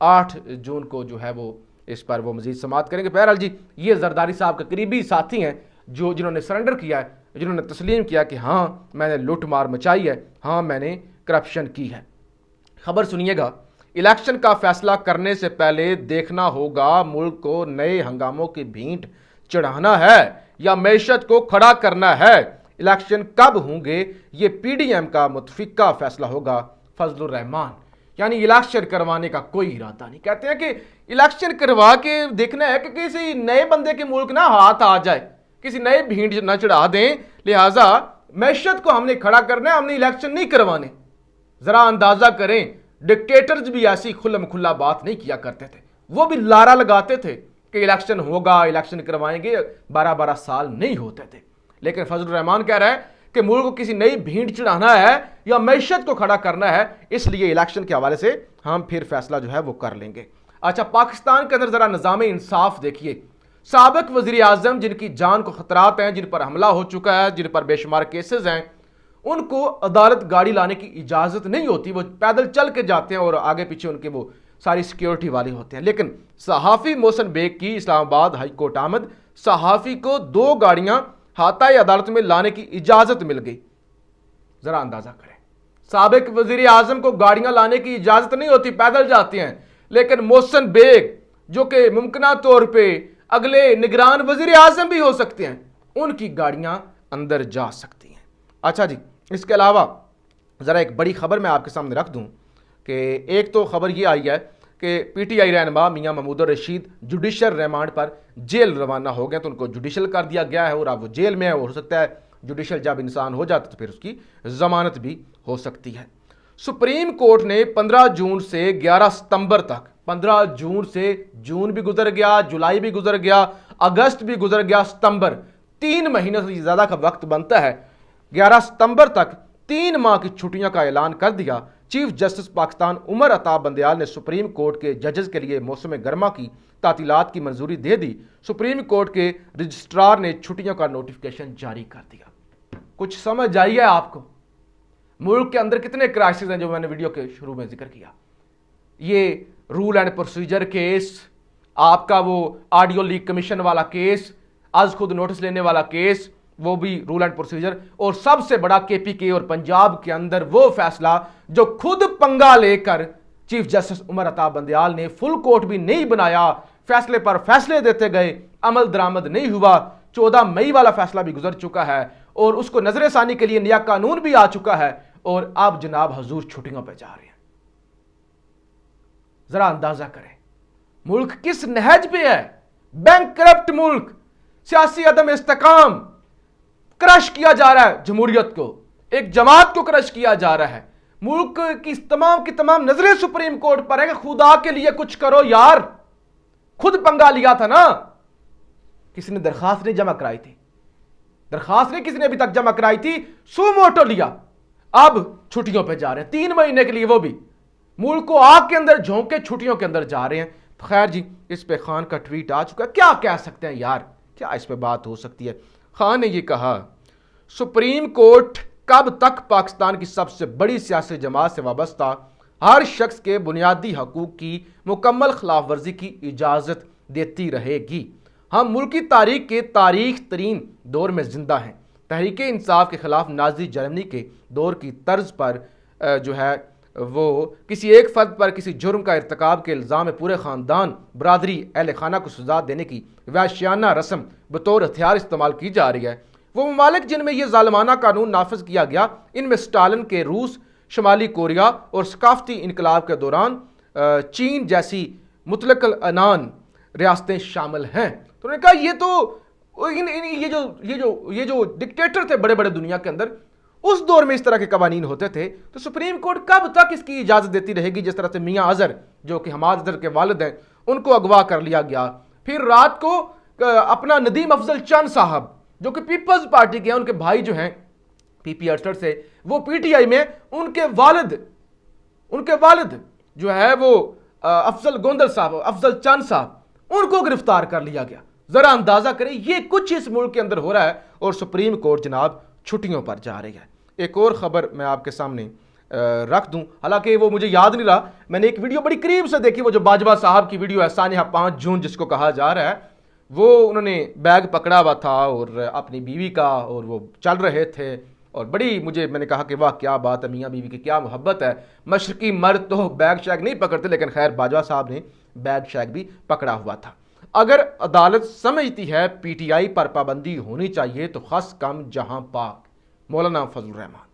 8 جون کو جو ہے وہ اس پر وہ مزید سماعت کریں گے۔ بہرحال جی یہ زرداری صاحب کے قریبی ساتھی ہیں جنہوں نے سرنڈر کیا ہے، جنہوں نے تسلیم کیا کہ ہاں میں نے لوٹ مار مچائی ہے، ہاں میں نے کرپشن کی ہے۔ خبر سنیے گا، الیکشن کا فیصلہ کرنے سے پہلے دیکھنا ہوگا ملک کو نئے ہنگاموں کی بھینٹ چڑھانا ہے یا معیشت کو کھڑا کرنا ہے۔ الیکشن کب ہوں گے یہ پی ڈی ایم کا متفقہ فیصلہ ہوگا، فضل الرحمان۔ یعنی الیکشن کروانے کا کوئی ارادہ نہیں، کہتے ہیں کہ الیکشن کروا کے دیکھنا ہے کہ کسی نئے بندے کے ملک نہ ہاتھ آ جائے، کسی نئے بھینٹ نہ چڑھا دیں، لہٰذا معیشت کو ہم نے کھڑا کرنا ہے، ہم نے الیکشن نہیں کروانے۔ ذرا اندازہ کریں، ڈکٹیٹرز بھی ایسی کھلم کھلا بات نہیں کیا کرتے تھے، وہ بھی لارا لگاتے تھے کہ الیکشن ہوگا، الیکشن کروائیں گے، 12 سال نہیں ہوتے تھے۔ لیکن فضل الرحمان کہہ رہا ہے کہ ملک کو کسی نئی بھینٹ چڑھانا ہے یا معیشت کو کھڑا کرنا ہے، اس لیے الیکشن کے حوالے سے ہم پھر فیصلہ جو ہے وہ کر لیں گے۔ اچھا، پاکستان کے اندر ذرا نظام انصاف دیکھیے، سابق وزیر اعظم جن کی جان کو خطرات ہیں، جن پر حملہ ہو چکا ہے، جن پر بے شمار کیسز ہیں، ان کو عدالت گاڑی لانے کی اجازت نہیں ہوتی، وہ پیدل چل کے جاتے ہیں اور آگے پیچھے ان کے وہ ساری سیکیورٹی والے ہوتے ہیں۔ لیکن صحافی محسن بیگ کی اسلام آباد ہائی کورٹ آمد، صحافی کو 2 گاڑیاں ہاتھائے عدالت میں لانے کی اجازت مل گئی۔ ذرا اندازہ کریں، سابق وزیر اعظم کو گاڑیاں لانے کی اجازت نہیں ہوتی، پیدل جاتے ہیں، لیکن محسن بیگ جو کہ ممکنہ طور پہ اگلے نگران وزیر اعظم بھی ہو سکتے ہیں، ان کی گاڑیاں اندر جا سکتی ہیں۔ اچھا جی، اس کے علاوہ ذرا ایک بڑی خبر میں آپ کے سامنے رکھ دوں کہ ایک تو خبر یہ آئی ہے کہ پی ٹی آئی رہنما میاں محمود الرشید جوڈیشل ریمانڈ پر جیل روانہ ہو گئے، تو ان کو جوڈیشل کر دیا گیا ہے اور اب وہ جیل میں ہے۔ ہو سکتا ہے جوڈیشل جب انسان ہو جاتا تو پھر اس کی ضمانت بھی ہو سکتی ہے۔ سپریم کورٹ نے 15 جون سے 11 ستمبر تک، 15 جون سے جون بھی گزر گیا، جولائی بھی گزر گیا، اگست بھی گزر گیا، ستمبر، 3 مہینے سے زیادہ کا وقت بنتا ہے، 11 ستمبر تک 3 ماہ کی چھٹیوں کا اعلان کر دیا۔ چیف جسٹس پاکستان عمر عطا بندیال نے سپریم کورٹ کے ججز کے لیے موسم گرما کی تعطیلات کی منظوری دے دی۔ سپریم کورٹ کے رجسٹرار نے چھٹیوں کا نوٹیفکیشن جاری کر دیا۔ کچھ سمجھ آئی ہے آپ کو؟ ملک کے اندر کتنے کرائسس ہیں جو میں نے ویڈیو کے شروع میں ذکر کیا۔ یہ رول اینڈ پروسیجر کیس، آپ کا وہ آڈیو لیک کمیشن والا کیس، از خود نوٹس لینے والا کیس، وہ بھی رول اینڈ پروسیجر، اور سب سے بڑا کے پی کے اور پنجاب کے اندر وہ فیصلہ جو خود پنگا لے کر چیف جسٹس عمر عطا بندیال نے فل کورٹ بھی نہیں بنایا، فیصلے پر فیصلے دیتے گئے، عمل درآمد نہیں ہوا۔ 14 مئی والا فیصلہ بھی گزر چکا ہے اور اس کو نظر ثانی کے لیے نیا قانون بھی آ چکا ہے، اور اب جناب حضور چھٹیوں پہ جا رہے ہیں۔ ذرا اندازہ کریں ملک کس نہج پہ ہے، بینک کرپٹ ملک، سیاسی عدم استحکام، کرش کیا جا رہا ہے جمہوریت کو، ایک جماعت کو کرش کیا جا رہا ہے۔ ملک کی تمام نظریں سپریم کورٹ پر ہے کہ خدا کے لیے کچھ کرو یار، خود پنگا لیا تھا نا۔ کسی نے درخواست نہیں جمع کرائی تھی، درخواست نہیں کسی نے ابھی تک جمع کرائی تھی، سو موٹو لیا، اب چھٹیوں پہ جا رہے ہیں 3 مہینے کے لیے، وہ بھی ملک کو آگ کے اندر جھونک کے چھٹیوں کے اندر جا رہے ہیں۔ خیر جی، اس پہ خان کا ٹویٹ آ چکا ہے، کیا کہہ سکتے ہیں یار، کیا اس پہ بات ہو سکتی ہے۔ خان نے یہ کہا، سپریم کورٹ کب تک پاکستان کی سب سے بڑی سیاسی جماعت سے وابستہ ہر شخص کے بنیادی حقوق کی مکمل خلاف ورزی کی اجازت دیتی رہے گی؟ ہم ملکی تاریخ کے تاریخ ترین دور میں زندہ ہیں۔ تحریک انصاف کے خلاف نازی جرمنی کے دور کی طرز پر جو ہے وہ کسی ایک فرد پر کسی جرم کا ارتکاب کے الزام میں پورے خاندان، برادری، اہل خانہ کو سزا دینے کی وحشیانہ رسم بطور ہتھیار استعمال کی جا رہی ہے۔ وہ ممالک جن میں یہ ظالمانہ قانون نافذ کیا گیا، ان میں سٹالن کے روس، شمالی کوریا اور ثقافتی انقلاب کے دوران چین جیسی مطلق العنان ریاستیں شامل ہیں۔ تو انہوں نے کہا یہ تو یہ جو ڈکٹیٹر تھے بڑے بڑے دنیا کے اندر، اس دور میں اس طرح کے قوانین ہوتے تھے، تو سپریم کورٹ کب تک اس کی اجازت دیتی رہے گی؟ جس طرح سے میاں اظہر جو کہ حماد اظہر کے والد ہیں، ان کو اغوا کر لیا گیا، پھر رات کو اپنا ندیم افضل چند صاحب جو کہ پیپلز پارٹی کے ہیں، ان کے بھائی جو ہیں پی پی 68 سے، وہ پی ٹی آئی میں، ان کے والد جو ہے وہ افضل گوندل صاحب، افضل چند صاحب، ان کو گرفتار کر لیا گیا۔ ذرا اندازہ کریں یہ کچھ اس ملک کے اندر ہو رہا ہے، اور سپریم کورٹ جناب چھٹیوں پر جا رہی ہے۔ ایک اور خبر میں آپ کے سامنے رکھ دوں، حالانکہ وہ مجھے یاد نہیں رہا. میں نے ایک ویڈیو بڑی قریب سے دیکھی، وہ جو باجوہ صاحب کی ویڈیو ہے، سانحہ 5 جون جس کو کہا جا رہا ہے، وہ انہوں نے بیگ پکڑا ہوا تھا اور اپنی بیوی کا، اور وہ چل رہے تھے، اور بڑی میں نے کہا کہ واہ کیا بات ہے، میاں بیوی کی کیا محبت ہے. مشرقی مرد تو بیگ شیگ نہیں پکڑتے، لیکن خیر باجوہ صاحب نے بیگ شیگ بھی پکڑا ہوا تھا. اگر عدالت سمجھتی ہے پی ٹی آئی پر پابندی ہونی چاہیے تو خس کم جہاں پاک. مولانا فضل الرحمان.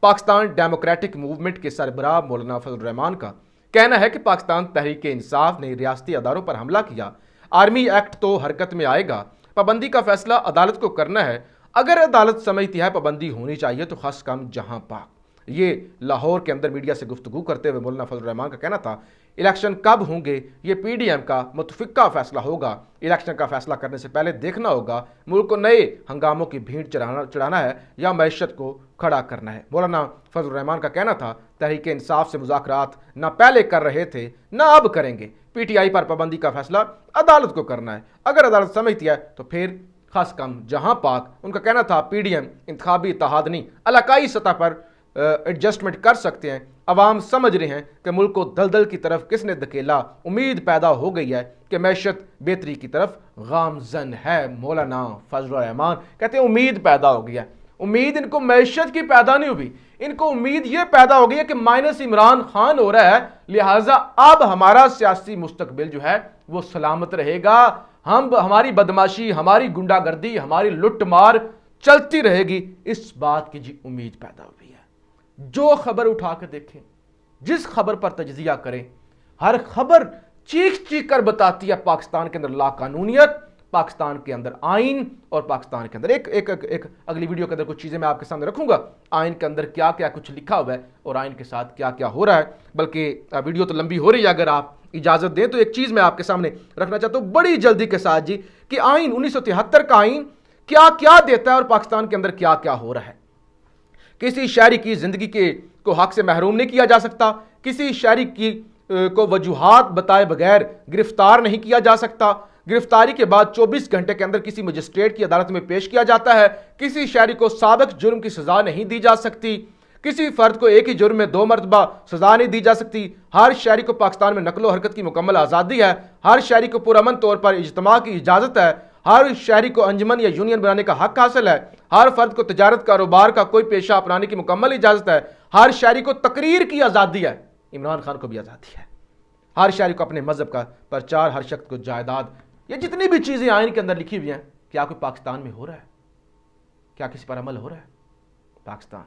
پاکستان ڈیموکریٹک موومنٹ کے سربراہ مولانا فضل الرحمان کا کہنا ہے کہ پاکستان تحریک انصاف نے ریاستی اداروں پر حملہ کیا، آرمی ایکٹ تو حرکت میں آئے گا، پابندی کا فیصلہ عدالت کو کرنا ہے. اگر عدالت سمجھتی ہے پابندی ہونی چاہیے تو خس کم جہاں پاک. یہ لاہور کے اندر میڈیا سے گفتگو کرتے ہوئے مولانا فضل الرحمان کا کہنا تھا. الیکشن کب ہوں گے یہ پی ڈی ایم کا متفقہ فیصلہ ہوگا. الیکشن کا فیصلہ کرنے سے پہلے دیکھنا ہوگا ملک کو نئے ہنگاموں کی بھیڑ چڑھانا ہے یا معیشت کو کھڑا کرنا ہے. مولانا فضل الرحمان کا کہنا تھا تحریک انصاف سے مذاکرات نہ پہلے کر رہے تھے نہ اب کریں گے. پی ٹی آئی پر پابندی کا فیصلہ عدالت کو کرنا ہے. اگر عدالت سمجھتی ہے تو پھر خاص کم جہاں پاک. ان کا کہنا تھا پی ڈی ایم انتخابی اتحاد نہیں، علاقائی سطح پر ایڈجسٹمنٹ کر سکتے ہیں. عوام سمجھ رہے ہیں کہ ملک کو دلدل کی طرف کس نے دھکیلا. امید پیدا ہو گئی ہے کہ معیشت بہتری کی طرف گامزن ہے. مولانا فضل الرحمان کہتے ہیں امید پیدا ہو گئی ہے. امید ان کو معیشت کی پیدا نہیں ہوئی، ان کو امید یہ پیدا ہو گئی ہے کہ مائنس عمران خان ہو رہا ہے، لہٰذا اب ہمارا سیاسی مستقبل جو ہے وہ سلامت رہے گا. ہماری بدماشی، ہماری گنڈا گردی، ہماری لٹ مار چلتی رہے گی. اس بات کی جی امید پیدا ہوئی ہے. جو خبر اٹھا کے دیکھیں، جس خبر پر تجزیہ کریں، ہر خبر چیخ چیخ کر بتاتی ہے پاکستان کے اندر لا قانونیت، پاکستان کے اندر آئین، اور پاکستان کے اندر ایک اگلی ویڈیو کے اندر کچھ چیزیں میں آپ کے سامنے رکھوں گا، آئین کے اندر کیا کیا کچھ لکھا ہوا ہے اور آئین کے ساتھ کیا کیا ہو رہا ہے. بلکہ ویڈیو تو لمبی ہو رہی ہے، اگر آپ اجازت دیں تو ایک چیز میں آپ کے سامنے رکھنا چاہتا ہوں بڑی جلدی کے ساتھ جی، کہ آئین 1973 کا آئین کیا کیا دیتا ہے اور پاکستان کے اندر کیا کیا ہو رہا ہے. کسی شہری کی زندگی کو حق سے محروم نہیں کیا جا سکتا. کسی شہری کو وجوہات بتائے بغیر گرفتار نہیں کیا جا سکتا. گرفتاری کے بعد 24 گھنٹے کے اندر کسی مجسٹریٹ کی عدالت میں پیش کیا جاتا ہے. کسی شہری کو سابق جرم کی سزا نہیں دی جا سکتی. کسی فرد کو ایک ہی جرم میں 2 مرتبہ سزا نہیں دی جا سکتی. ہر شہری کو پاکستان میں نقل و حرکت کی مکمل آزادی ہے. ہر شہری کو پرامن طور پر اجتماع کی اجازت ہے. ہر شہری کو انجمن یا یونین بنانے کا حق حاصل ہے. ہر فرد کو تجارت کاروبار کا کوئی پیشہ اپنانے کی مکمل اجازت ہے. ہر شہری کو تقریر کی آزادی ہے. عمران خان کو بھی آزادی ہے. ہر شہری کو اپنے مذہب کا پرچار، ہر شخص کو جائیداد. یہ جتنی بھی چیزیں آئین کے اندر لکھی ہوئی ہیں، کیا کوئی پاکستان میں ہو رہا ہے؟ کیا کسی پر عمل ہو رہا ہے؟ پاکستان